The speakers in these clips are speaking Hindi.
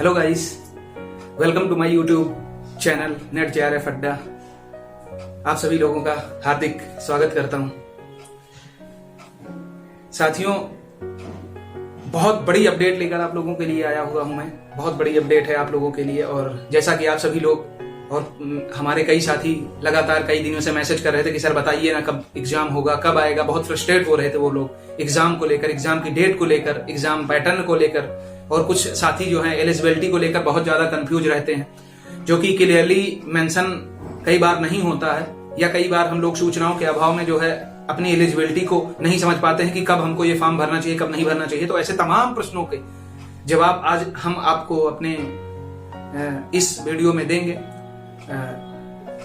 Hello guys, welcome to my YouTube channel NET JRF Adda. आप सभी लोगों का हार्दिक स्वागत करता हूं। साथियों, बहुत बड़ी अपडेट लेकर आप लोगों के लिए आया हुआ हूं मैं। बहुत बड़ी अपडेट है आप लोगों के लिए। और जैसा कि आप सभी लोग और हमारे कई साथी लगातार कई दिनों से मैसेज कर रहे थे कि सर बताइए ना कब एग्जाम होगा, कब आएगा। बहुत फ्रस्ट्रेट हो रहे थे वो लोग एग्जाम को लेकर, एग्जाम की डेट को लेकर, एग्जाम पैटर्न को लेकर। और कुछ साथी जो है एलिजिबिलिटी को लेकर बहुत ज्यादा कंफ्यूज रहते हैं, जो कि क्लियरली मेंशन कई बार नहीं होता है, या कई बार हम लोग सूचनाओं के अभाव में जो है अपनी एलिजिबिलिटी को नहीं समझ पाते हैं कि कब हमको ये फॉर्म भरना चाहिए, कब नहीं भरना चाहिए। तो ऐसे तमाम प्रश्नों के जवाब आज हम आपको अपने इस वीडियो में देंगे।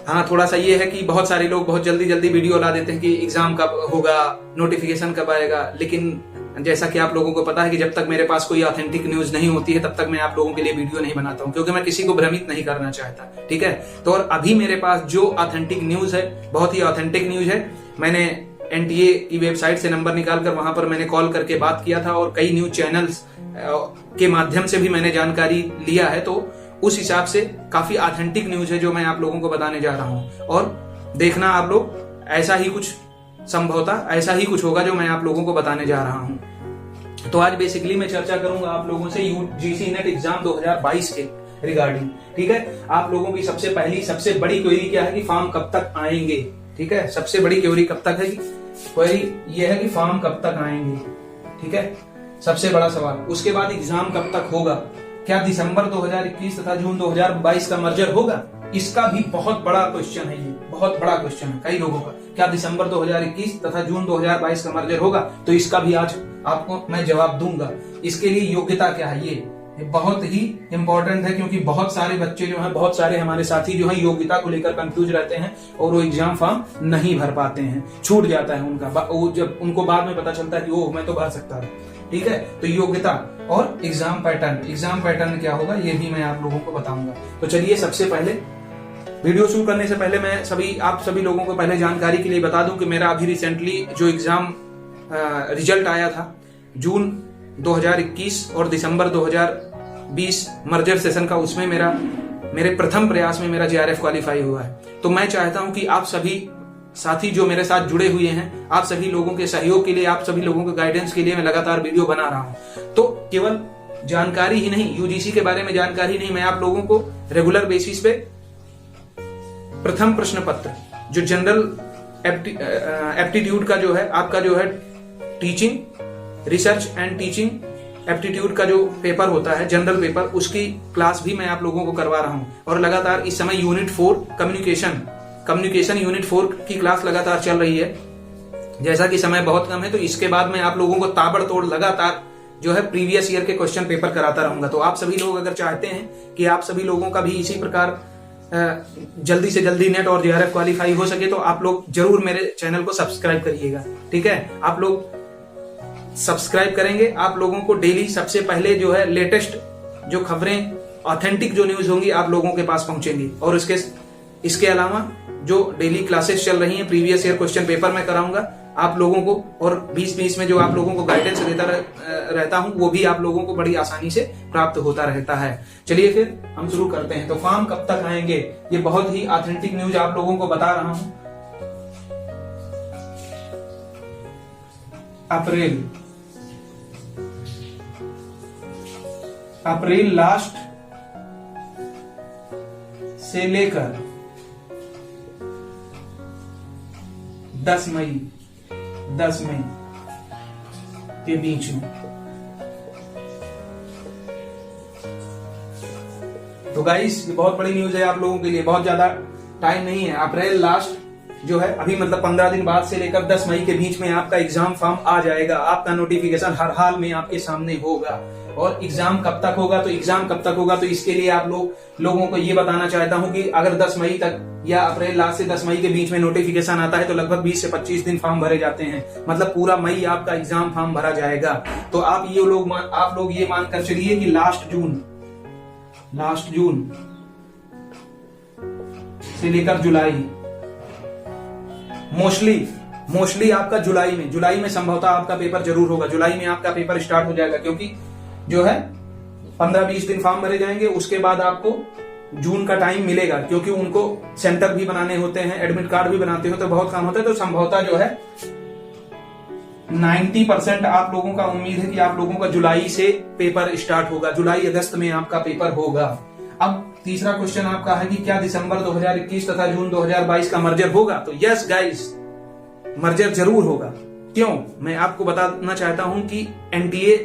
हाँ, थोड़ा सा ये है कि बहुत सारे लोग बहुत जल्दी वीडियो ला देते हैं कि एग्जाम कब होगा, नोटिफिकेशन कब आएगा। लेकिन जैसा कि आप लोगों को पता है कि जब तक मेरे पास कोई ऑथेंटिक न्यूज नहीं होती है तब तक मैं आप लोगों के लिए वीडियो नहीं बनाता हूं, क्योंकि मैं किसी को भ्रमित नहीं करना चाहता। ठीक है, तो और अभी मेरे पास जो ऑथेंटिक न्यूज है, बहुत ही ऑथेंटिक न्यूज है। मैंने एनटीए की वेबसाइट से नंबर निकालकर वहां पर मैंने कॉल करके बात किया था, और कई न्यूज चैनल्स के माध्यम से भी मैंने जानकारी लिया है। तो उस हिसाब से काफी ऑथेंटिक न्यूज है जो मैं आप लोगों को बताने जा रहा हूं। और देखना आप लोग, ऐसा ही कुछ संभवतः ऐसा ही कुछ होगा जो मैं आप लोगों को बताने जा रहा हूं। तो आज बेसिकली मैं चर्चा करूंगा आप लोगों से यूजीसी नेट एग्जाम 2022 के रिगार्डिंग। ठीक है, आप लोगों की सबसे बड़ी क्वेरी क्या है कि फॉर्म कब तक आएंगे। ठीक है, सबसे बड़ी क्वेरी कब तक है, क्वेरी ये है कि फॉर्म कब तक आएंगे। ठीक है, सबसे बड़ा सवाल। उसके बाद एग्जाम कब तक होगा, क्या दिसंबर 2021 तथा जून 2022 का मर्जर होगा। इसका भी बहुत बड़ा क्वेश्चन है, ये बहुत बड़ा क्वेश्चन है कई लोगों का। क्या दिसंबर 2021 तथा जून 2022 का मर्जर होगा, तो इसका भी आज आपको मैं जवाब दूंगा। इसके लिए योग्यता क्या है, ये बहुत ही इंपॉर्टेंट है, क्योंकि बहुत सारे बच्चे जो हैं, बहुत सारे हमारे साथी जो हैं योग्यता को लेकर कंफ्यूज रहते हैं और वो एग्जाम फॉर्म नहीं भर पाते हैं, छूट जाता है उनका। वो जब उनको बाद में पता चलता है कि ओह मैं तो भर सकता था। ठीक है, तो योग्यता और एग्जाम पैटर्न क्या होगा ये भी मैं आप लोगों को बताऊंगा। तो चलिए, सबसे पहले वीडियो शुरू करने से पहले मैं आप सभी लोगों को पहले जानकारी के लिए बता दूं कि मेरा अभी रिसेंटली जो एग्जाम रिजल्ट आया था जून 2021 और दिसंबर 2020 मर्जर सेशन का, उसमें मेरे प्रथम प्रयास में मेरा जेआरएफ क्वालिफाई हुआ है। तो मैं चाहता हूं कि आप सभी साथी जो मेरे साथ जुड़े हुए हैं, आप सभी लोगों के सहयोग के लिए, आप सभी लोगों के गाइडेंस के लिए मैं लगातार वीडियो बना रहा हूं। तो केवल जानकारी ही नहीं, यूजीसी के बारे में जानकारी नहीं, मैं आप लोगों को रेगुलर बेसिस पे प्रथम प्रश्न पत्र जो जनरल एप्टीट्यूड का जो है, आपका जो है teaching, research and teaching aptitude का जो पेपर होता है, जनरल पेपर, उसकी क्लास भी मैं आप लोगों को करवा रहा हूं। और लगातार इस समय यूनिट 4 कम्युनिकेशन यूनिट 4 की क्लास लगातार चल रही है। जैसा कि समय बहुत कम है, तो इसके बाद मैं आप लोगों को ताबड़तोड़ लगातार जो है प्रीवियस ईयर के क्वेश्चन पेपर कराता रहूंगा। तो आप सभी लोग अगर चाहते हैं कि आप सभी लोगों का भी इसी प्रकार जल्दी से जल्दी नेट और जेआरएफ क्वालिफाई हो सके, तो आप लोग जरूर मेरे चैनल को सब्सक्राइब करिएगा। ठीक है, आप लोग सब्सक्राइब करेंगे, आप लोगों को डेली सबसे पहले जो है लेटेस्ट जो खबरें, ऑथेंटिक जो न्यूज होंगी आप लोगों के पास पहुंचेंगी। और इसके अलावा जो डेली क्लासेस चल रही हैं, प्रीवियस ईयर क्वेश्चन पेपर मैं कराऊंगा आप लोगों को, और बीच में जो आप लोगों को गाइडेंस देता रहता हूं, वो भी आप लोगों को बड़ी आसानी से प्राप्त होता रहता है। चलिए फिर हम शुरू करते हैं। तो फॉर्म कब तक आएंगे, ये बहुत ही ऑथेंटिक न्यूज आप लोगों को बता रहा हूं। अप्रैल लास्ट से लेकर 10 मई के बीच में। तो गाइस, ये बहुत बड़ी न्यूज है आप लोगों के लिए, बहुत ज्यादा टाइम नहीं है। अप्रैल लास्ट जो है अभी, मतलब 15 दिन बाद से लेकर 10 मई के बीच में आपका एग्जाम फॉर्म आ जाएगा। आपका नोटिफिकेशन हर हाल में आपके सामने होगा। और एग्जाम कब तक होगा, तो इसके लिए आप लोगों को ये बताना चाहता हूं कि अगर 10 मई तक या अप्रैल लास्ट से 10 मई के बीच में नोटिफिकेशन आता है, तो लगभग 20 से 25 दिन फॉर्म भरे जाते हैं। मतलब पूरा मई आपका एग्जाम फॉर्म भरा जाएगा। तो आप लोग ये मानकर चलिए कि लास्ट जून से लेकर जुलाई, मोस्टली आपका जुलाई में संभवतः आपका पेपर जरूर होगा। जुलाई में आपका पेपर स्टार्ट हो जाएगा, क्योंकि जो है 15-20 दिन फॉर्म भरे जाएंगे, उसके बाद आपको जून का टाइम मिलेगा, क्योंकि उनको सेंटर भी बनाने होते हैं, एडमिट कार्ड भी बनाते हो, तो बहुत काम होता है। तो संभवतः जो है 90% आप लोगों का उम्मीद है कि आप लोगों का जुलाई से पेपर स्टार्ट होगा, जुलाई अगस्त में आपका पेपर होगा। अब तीसरा क्वेश्चन आपका है कि क्या दिसंबर 2021 तथा जून 2022 का मर्जर होगा? तो यस गाइस, मर्जर जरूर होगा। क्यों? मैं आपको बताना चाहता हूं कि एनटीए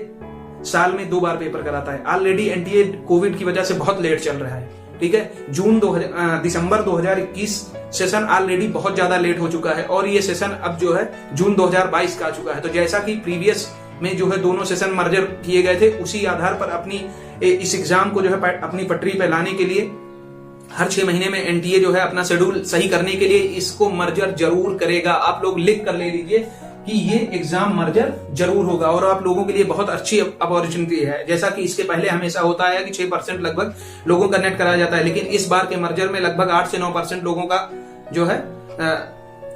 साल में 2 बार पेपर कराता है। ऑलरेडी एनटीए कोविड की वजह से बहुत लेट चल रहा है, ठीक है। दिसंबर 2021 सेशन ऑलरेडी बहुत ज्यादा लेट हो चुका है, और ये सेशन अब जो है जून 2022 का आ चुका है। तो जैसा कि प्रीवियस में जो है दोनों सेशन मर्जर किए गए थे, उसी आधार पर अपनी इस एग्जाम को जो है अपनी पटरी पे लाने के लिए हर 6 महीने में एनटीए जो है अपना शेड्यूल सही करने के लिए इसको मर्जर जरूर करेगा। आप लोग लिख कर ले लीजिए कि ये एग्जाम मर्जर जरूर होगा, और आप लोगों के लिए बहुत अच्छी अपॉर्चुनिटी है। जैसा कि इसके पहले हमेशा होता है कि 6% लगभग लोगों का नेट कराया जाता है, लेकिन इस बार के मर्जर में लगभग 8 से 9% लोगों का जो है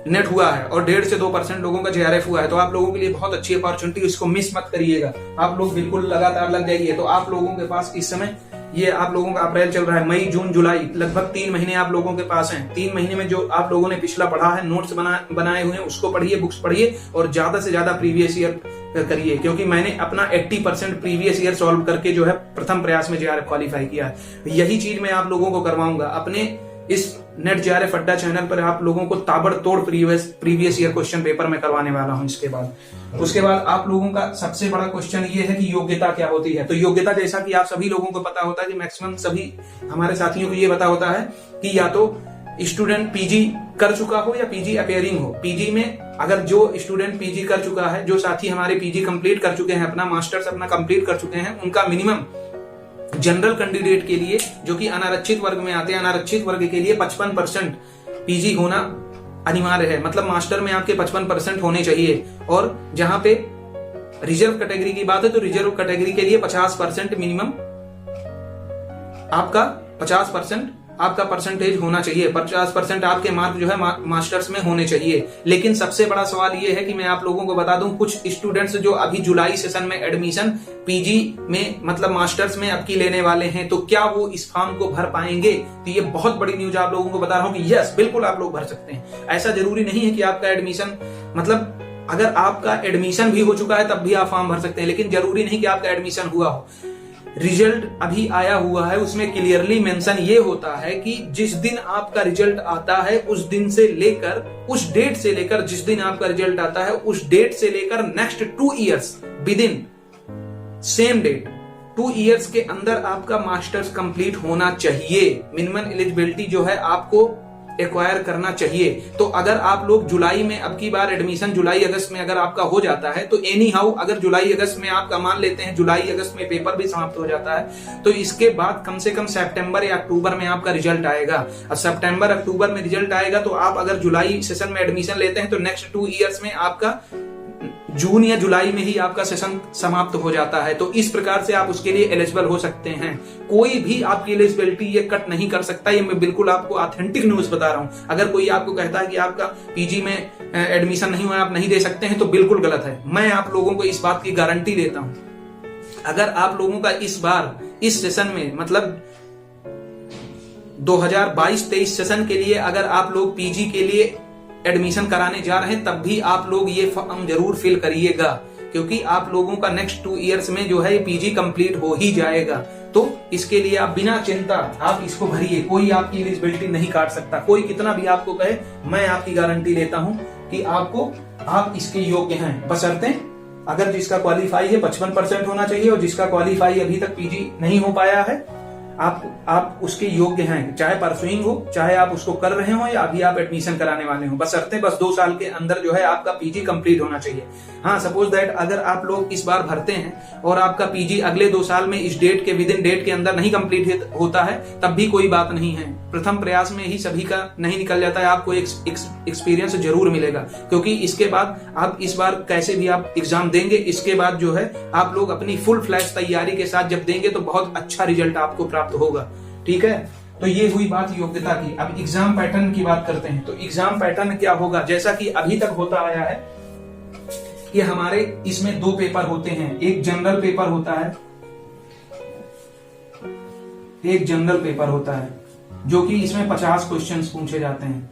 नेट हुआ है, और 1.5 से 2% लोगों का जेआरएफ हुआ है। तो आप लोगों के लिए बहुत अच्छी अपॉर्चुनिटी, इसको मिस मत करिएगा। आप लोग बिल्कुल लगातार लग जाइए। तो आप लोगों के पास इस समय ये आप लोगों का अप्रैल चल रहा है, मई जून जुलाई, लगभग 3 महीने आप लोगों के पास हैं। 3 महीने में जो आप लोगों ने पिछला पढ़ा है, नोट्स बनाए हुए हैं, उसको पढ़िए, बुक्स पढ़िए, और ज्यादा से ज्यादा प्रीवियस ईयर करिए, क्योंकि मैंने अपना 80% प्रीवियस ईयर सॉल्व करके जो है प्रथम प्रयास में जेआरएफ क्वालिफाई किया है। यही चीज मैं आप लोगों को करवाऊंगा अपने इस नेट जेआरएफ अड्डा चैनल पर। आप लोगों को ताबड़तोड़ प्रीवियस ईयर क्वेश्चन पेपर में करवाने वाला हूं। उसके बाद आप लोगों का सबसे बड़ा क्वेश्चन ये है कि योग्यता क्या होती है। तो योग्यता, जैसा कि आप सभी लोगों को पता होता है कि मैक्सिमम सभी हमारे साथियों को ये पता होता है कि या तो स्टूडेंट पीजी कर चुका हो या पीजी अपेयरिंग हो। पीजी में अगर जो स्टूडेंट पीजी कर चुका है, जो साथी हमारे पीजी कंप्लीट कर चुके हैं, अपना मास्टर्स अपना कंप्लीट कर चुके हैं, उनका मिनिमम जनरल कैंडिडेट के लिए, जो कि अनारक्षित वर्ग में आते हैं, अनारक्षित वर्ग के लिए 55% पीजी होना अनिवार्य है। मतलब मास्टर में आपके 55% होने चाहिए। और जहां पे रिजर्व कैटेगरी की बात है, तो रिजर्व कैटेगरी के लिए 50% मिनिमम आपका 50% आपका परसेंटेज होना चाहिए। 50% आपके मार्क जो है मास्टर्स में होने चाहिए। लेकिन सबसे बड़ा सवाल ये है कि मैं आप लोगों को बता दूं, कुछ स्टूडेंट्स जो अभी जुलाई सेशन में एडमिशन पीजी में मतलब मास्टर्स में अब की लेने वाले हैं, तो क्या वो इस फॉर्म को भर पाएंगे? तो ये बहुत बड़ी न्यूज आप लोगों को बता रहा हूं कि यस, बिल्कुल आप लोग भर सकते हैं। ऐसा जरूरी नहीं है कि आपका एडमिशन, मतलब अगर आपका एडमिशन भी हो चुका है तब भी आप फॉर्म भर सकते हैं, लेकिन जरूरी नहीं कि आपका एडमिशन हुआ हो। रिजल्ट अभी आया हुआ है, उसमें क्लियरली मेंशन ये होता है कि जिस दिन आपका रिजल्ट आता है उस दिन से लेकर, उस डेट से लेकर, जिस दिन आपका रिजल्ट आता है उस डेट से लेकर next 2 years within same date, 2 years के अंदर आपका मास्टर्स कंप्लीट होना चाहिए। मिनिमम एलिजिबिलिटी जो है आपको एक्वायर करना चाहिए। तो अगर आप लोग जुलाई में, अब की बार एडमिशन जुलाई अगस्त में अगर आपका हो जाता है, तो एनी हाउ अगर जुलाई अगस्त में आपका मान लेते हैं जुलाई अगस्त में पेपर भी समाप्त हो जाता है, तो इसके बाद कम से कम सितंबर या अक्टूबर में आपका रिजल्ट आएगा। अब सितंबर अक्टूबर में रिजल्ट आएगा, तो आप अगर जुलाई सेशन में एडमिशन लेते हैं तो नेक्स्ट 2 ईयर्स में आपका जून या जुलाई में ही आपका सेशन समाप्त हो जाता है। तो इस प्रकार से आप उसके लिए एलिजिबल हो सकते हैं। कोई भी आपकी एलिजिबिलिटी ये कट नहीं कर सकता। ये मैं बिल्कुल आपको ऑथेंटिक न्यूज बता रहा हूं। अगर कोई आपको कहता है कि आपका पीजी में एडमिशन नहीं हुआ, आप नहीं दे सकते हैं, तो बिल्कुल गलत है। मैं आप लोगों को इस बात की गारंटी देता हूं। अगर आप लोगों का इस बार इस सेशन में, मतलब 2022-23 सेशन के लिए अगर आप लोग पीजी के लिए एडमिशन कराने जा रहे हैं, तब भी आप लोग ये फॉर्म जरूर फिल करिएगा, क्योंकि आप लोगों का नेक्स्ट 2 ईयर्स में जो है पीजी कंप्लीट हो ही जाएगा। तो इसके लिए आप बिना चिंता आप इसको भरिए। कोई आपकी एलिजिबिलिटी नहीं काट सकता। कोई कितना भी आपको कहे, मैं आपकी गारंटी लेता हूं कि आप इसके योग्य हैं। बशर्ते अगर जिसका क्वालिफाई है 55% होना चाहिए, और जिसका क्वालिफाई अभी तक पीजी नहीं हो पाया है, आप उसके योग्य हैं। चाहे परसुइंग हो, चाहे आप उसको कर रहे हो, या अभी आप एडमिशन कराने वाले हो, बशर्ते बस 2 साल के अंदर जो है आपका पीजी कंप्लीट होना चाहिए। हाँ, सपोज दैट अगर आप लोग इस बार भरते हैं और आपका पीजी अगले 2 साल में इस डेट के विद इन डेट के अंदर नहीं कंप्लीट होता है, तब भी कोई बात नहीं है। प्रथम प्रयास में ही सभी का नहीं निकल जाता है। आपको एक एक्सपीरियंस जरूर मिलेगा, क्योंकि इसके बाद आप इस बार कैसे भी आप एग्जाम देंगे, इसके बाद जो है आप लोग अपनी फुल फ्लैश तैयारी के साथ जब देंगे तो बहुत अच्छा रिजल्ट आपको प्राप्त होगा। ठीक है, तो ये हुई बात योग्यता की। अब एग्जाम पैटर्न की बात करते हैं। तो एग्जाम पैटर्न क्या होगा? जैसा कि अभी तक होता आया है कि हमारे इसमें 2 पेपर होते हैं। एक जनरल पेपर होता है एक जनरल पेपर होता है जो कि इसमें 50 क्वेश्चंस पूछे जाते हैं,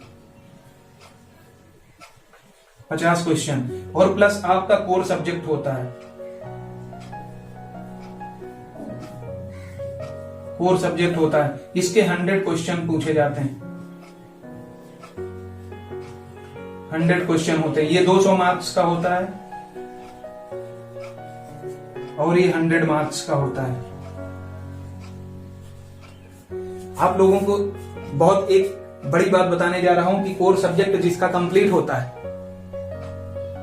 50 क्वेश्चन, और प्लस आपका कोर सब्जेक्ट होता है, कोर सब्जेक्ट होता है। इसके 100 क्वेश्चन पूछे जाते हैं, 100 क्वेश्चन होते हैं। ये 200 मार्क्स का होता है और ये 100 मार्क्स का होता है। आप लोगों को बहुत एक बड़ी बात बताने जा रहा हूं कि कोर सब्जेक्ट जिसका कंप्लीट होता है,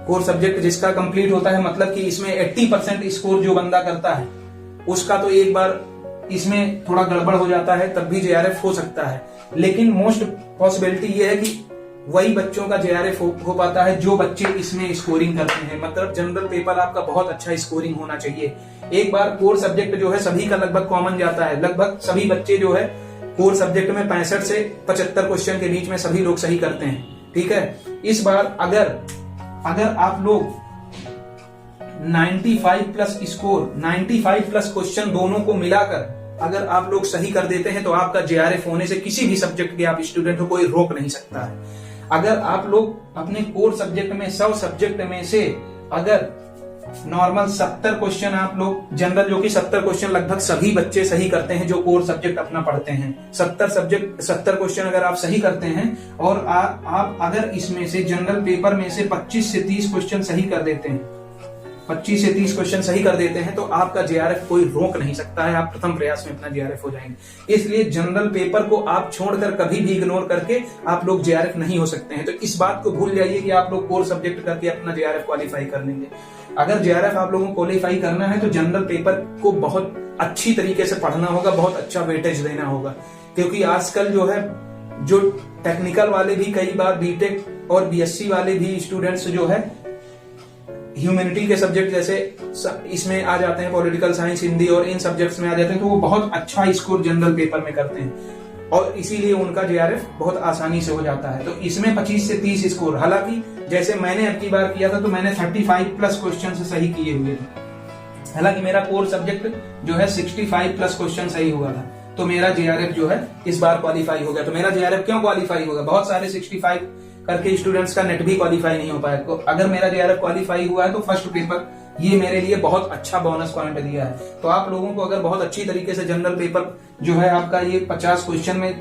कोर सब्जेक्ट जिसका कंप्लीट होता है, मतलब कि इसमें 80% स्कोर जो बंदा करता है उसका तो एक बार इसमें थोड़ा गड़बड़ हो जाता है तब भी जेआरएफ हो सकता है, लेकिन मोस्ट पॉसिबिलिटी ये है कि वही बच्चों का जेआरएफ हो पाता है जो बच्चे इसमें स्कोरिंग करते हैं। मतलब जनरल पेपर आपका बहुत अच्छा स्कोरिंग होना चाहिए। एक बार कोर सब्जेक्ट जो है सभी का लगभग कॉमन जाता है, लगभग सभी बच्चे जो है कोर सब्जेक्ट में 65 से 75 क्वेश्चन के बीच में सभी लोग सही करते हैं, ठीक है। इस बार अगर आप लोग 95 प्लस स्कोर, 95 प्लस क्वेश्चन दोनों को मिलाकर अगर आप लोग सही कर देते हैं तो आपका जेआरएफ होने से किसी भी सब्जेक्ट के आप स्टूडेंट को कोई रोक नहीं सकता है। अगर आप लोग अपने कोर सब्जेक्ट में 100 सब्जेक्ट में से अगर नॉर्मल 70 क्वेश्चन आप लोग जनरल, जो कि 70 क्वेश्चन लगभग सभी बच्चे सही करते हैं जो कोर सब्जेक्ट अपना पढ़ते हैं, 70 क्वेश्चन अगर आप सही करते हैं और आप अगर इसमें से जनरल पेपर में से 25 से 30 क्वेश्चन सही कर देते हैं, 25 से 30 क्वेश्चन सही कर देते हैं तो आपका जेआरएफ कोई रोक नहीं सकता है, आप प्रथम प्रयास में अपना जेआरएफ हो जाएंगे। इसलिए जनरल पेपर को आप छोड़कर कभी भी इग्नोर करके आप लोग जेआरएफ नहीं हो सकते हैं। तो इस बात को भूल जाइए कि आप लोग कोर सब्जेक्ट करके अपना जेआरएफ क्वालिफाई कर लेंगे। अगर जेआरएफ आप लोगों को क्वालिफाई करना है तो जनरल पेपर को बहुत अच्छी तरीके से पढ़ना होगा, बहुत अच्छा वेटेज देना होगा, क्योंकि आजकल जो है जो टेक्निकल वाले भी कई बार बीटेक और बीएससी वाले भी स्टूडेंट्स जो है ह्यूमैनिटी के सब्जेक्ट जैसे इसमें आ जाते हैं, पॉलिटिकल साइंस, हिंदी और इन सब्जेक्ट्स में आ जाते हैं, तो वो बहुत अच्छा स्कोर जनरल पेपर में करते हैं और इसीलिए उनका जेआरएफ बहुत आसानी से हो जाता है। तो इसमें 25 से 30 स्कोर, हालांकि जैसे मैंने अब की बार किया था तो मैंने 35 प्लस क्वेश्चन से सही किए हुए थे। हालांकि मेरा कोर सब्जेक्ट जो है 65 प्लस क्वेश्चन सही हुआ था, तो मेरा जेआरएफ जो है इस बार क्वालिफाई हो गया। तो मेरा जेआरएफ क्यों क्वालिफाई होगा? बहुत सारे 65 करके स्टूडेंट्स का नेट भी क्वालिफाई नहीं हो पाया। तो अगर मेरा जेआरएफ क्वालिफाई हुआ है तो फर्स्ट पेपर ये मेरे लिए बहुत अच्छा बोनस पॉइंट दिया है। तो आप लोगों को अगर बहुत अच्छी तरीके से जनरल पेपर जो है आपका ये 50 क्वेश्चन में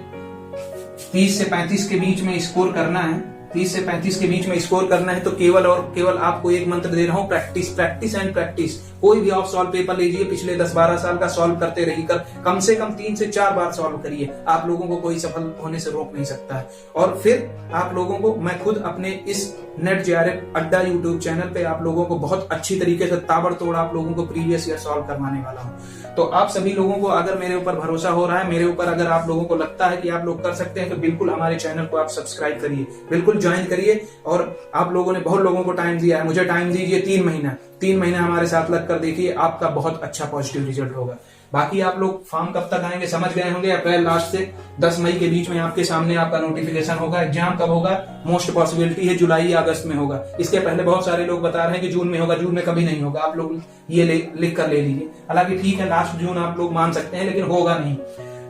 30 से 35 के बीच में स्कोर करना है, 30 से 35 के बीच में स्कोर करना है, तो केवल और केवल आपको एक मंत्र दे रहा हूं, प्रैक्टिस, प्रैक्टिस एंड प्रैक्टिस। कोई भी आप सॉल्व पेपर लीजिए, पिछले 10-12 साल का सॉल्व करते रहिए, कम से कम 3 से 4 बार सॉल्व करिए, आप लोगों को कोई सफल होने से रोक नहीं सकता है। और फिर आप लोगों को मैं खुद अपने इस नेट जेआरएफ अड्डा यूट्यूब चैनल पे आप लोगों को बहुत अच्छी तरीके से ताबड़तोड़ आप लोगों को प्रीवियस ईयर सॉल्व करवाने वाला हूं। तो आप सभी लोगों को अगर मेरे ऊपर भरोसा हो रहा है, मेरे ऊपर अगर आप लोगों को लगता है कि आप लोग कर सकते हैं, तो बिल्कुल हमारे चैनल को आप सब्सक्राइब करिए, बिल्कुल ज्वाइन करिए। और आप लोगों ने बहुत लोगों को टाइम दिया है, मुझे टाइम दीजिए 3 महीना, 3 महीना हमारे साथ लगकर देखिए, आपका बहुत अच्छा पॉजिटिव रिजल्ट होगा। बाकी आप लोग फॉर्म कब तक आएंगे समझ गए होंगे, अप्रैल लास्ट से 10 मई के बीच में आपके सामने आपका नोटिफिकेशन होगा। एग्जाम कब होगा? मोस्ट पॉसिबिलिटी है जुलाई या अगस्त में होगा। इसके पहले बहुत सारे लोग बता रहे हैं कि जून में होगा, जून में कभी नहीं होगा। आप लोग ये लिख कर ले लीजिए। हालांकि ठीक है, लास्ट जून आप लोग मान सकते हैं, लेकिन होगा नहीं।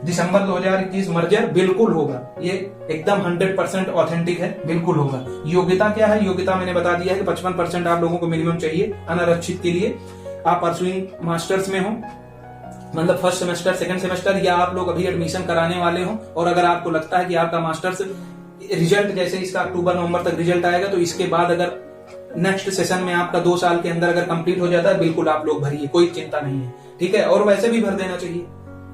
दिसंबर 2021 मर्जर बिल्कुल होगा, ये एकदम 100% ऑथेंटिक है, बिल्कुल होगा। योग्यता क्या है? योग्यता मैंने बता दिया है कि 55% आप लोगों को मिनिमम चाहिए अनारक्षित के लिए। आप परसुइंग मास्टर्स में हो, मतलब फर्स्ट सेमेस्टर, सेकंड सेमेस्टर, या आप लोग अभी एडमिशन कराने वाले हो, और अगर आपको लगता है कि आपका मास्टर्स रिजल्ट जैसे इसका अक्टूबर-नवंबर तक रिजल्ट आएगा, तो इसके बाद अगर नेक्स्ट सेशन में आपका 2 साल के अंदर अगर कंप्लीट हो जाता है, बिल्कुल आप लोग भरिए, कोई चिंता नहीं है, ठीक है। और वैसे भी भर देना चाहिए,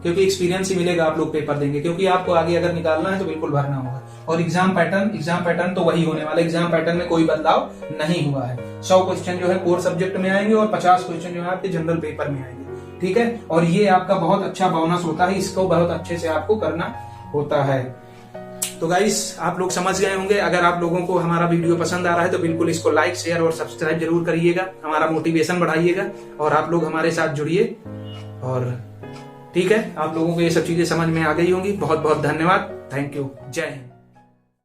क्योंकि एक्सपीरियंस ही मिलेगा, आप लोग पेपर देंगे, क्योंकि आपको आगे अगर निकालना है तो बिल्कुल भरना होगा। और एग्जाम पैटर्न तो वही होने वाला है, एग्जाम पैटर्न में कोई बदलाव नहीं हुआ है। 100 क्वेश्चन जो है कोर सब्जेक्ट में आएंगे और 50 क्वेश्चन जो है आपके जनरल पेपर में आएंगे, ठीक है। और ये आपका बहुत अच्छा बोनस होता है, इसको बहुत अच्छे से आपको करना होता है। तो गाइस, आप लोग समझ गए होंगे। अगर आप लोगों को हमारा वीडियो पसंद आ रहा है तो बिल्कुल इसको लाइक, शेयर और सब्सक्राइब जरूर करिएगा, हमारा मोटिवेशन बढ़ाइएगा और आप लोग हमारे साथ जुड़िए। और ठीक है, आप लोगों को ये सब चीजें समझ में आ गई होंगी। बहुत बहुत धन्यवाद, थैंक यू, जय हिंद।